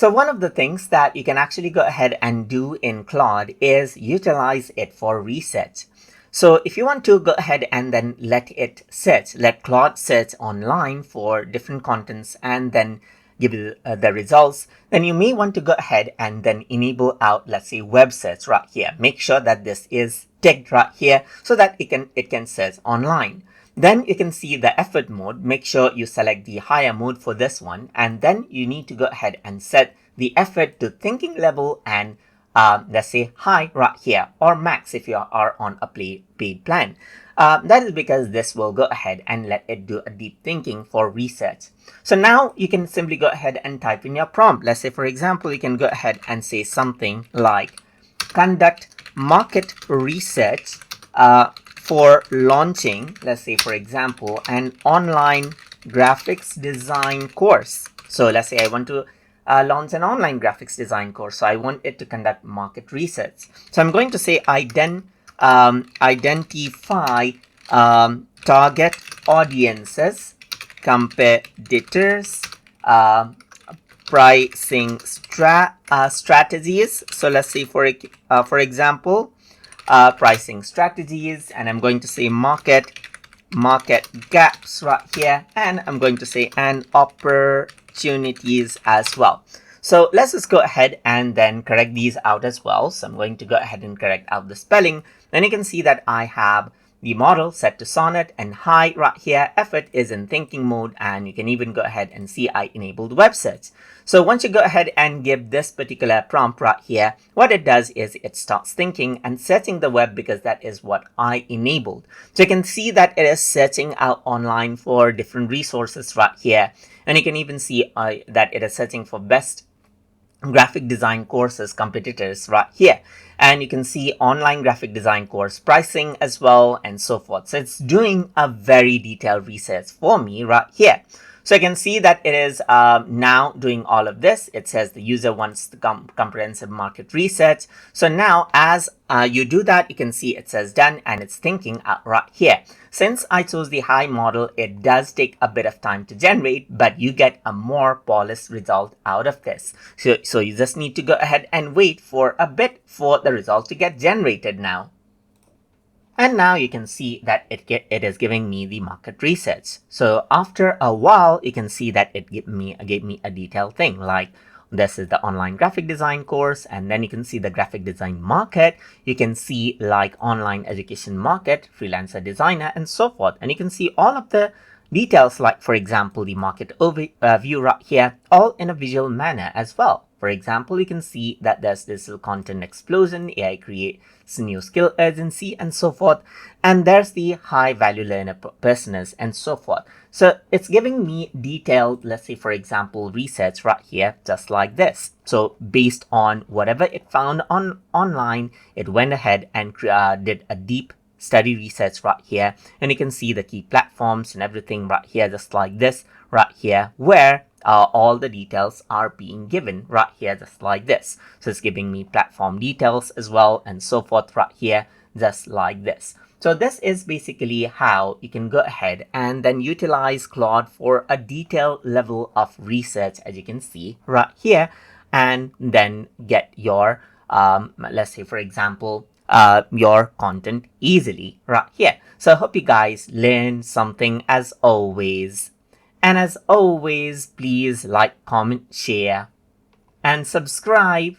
So one of the things that you can actually go ahead and do in Claude is utilize it for research. So if you want to go ahead and then let Claude search online for different contents and then give you the results, then you may want to go ahead and then enable out, let's say, web search right here. Make sure that this is ticked right here so that it can search online. Then you can see the effort mode. Make sure you select the higher mode for this one. And then you need to go ahead and set the effort to thinking level and let's say high right here, or max if you are on a paid plan. That is because this will go ahead and let it do a deep thinking for research. So now you can simply go ahead and type in your prompt. Let's say, for example, you can go ahead and say something like conduct market research for launching, let's say, for example, an online graphics design course. So let's say I want to launch an online graphics design course. So I want it to conduct market research. So I'm going to say identify target audiences, competitors, pricing strategies. So let's say for example, pricing strategies, and I'm going to say market gaps right here, and I'm going to say and opportunities as well. So let's just go ahead and then correct these out as well. So I'm going to go ahead and correct out the spelling. Then you can see that I have the model set to sonnet and high right here. Effort is in thinking mode, and you can even go ahead and see I enabled web search. So once you go ahead and give this particular prompt right here, what it does is it starts thinking and searching the web, because that is what I enabled. So you can see that it is searching out online for different resources right here. And you can even see that it is searching for best graphic design courses competitors right here, and you can see online graphic design course pricing as well, and so forth. So it's doing a very detailed research for me right here. So you can see that it is now doing all of this. It says the user wants the comprehensive market research. So now as you do that, you can see it says done, and it's thinking right here. Since I chose the high model, it does take a bit of time to generate, but you get a more polished result out of this. So you just need to go ahead and wait for a bit for the result to get generated now. And now you can see that it is giving me the market research. So after a while, you can see that it gave me a detailed thing, like this is the online graphic design course, and then you can see the graphic design market. You can see like online education market, freelancer designer, and so forth. And you can see all of the details, like for example, the market overview right here, all in a visual manner as well. For example, you can see that there's this content explosion, AI creates new skill urgency, and so forth. And there's the high value learner personas, and so forth. So it's giving me detailed, let's say, for example, research right here, just like this. So based on whatever it found online, it went ahead and did a deep study research right here. And you can see the key platforms and everything right here, just like this right here, where all the details are being given right here, just like this. So it's giving me platform details as well, and so forth right here, just like this. So this is basically how you can go ahead and then utilize Claude for a detailed level of research, as you can see right here, and then get your, let's say, for example, your content easily right here. So I hope you guys learned something as always. And as always, please like, comment, share, and subscribe.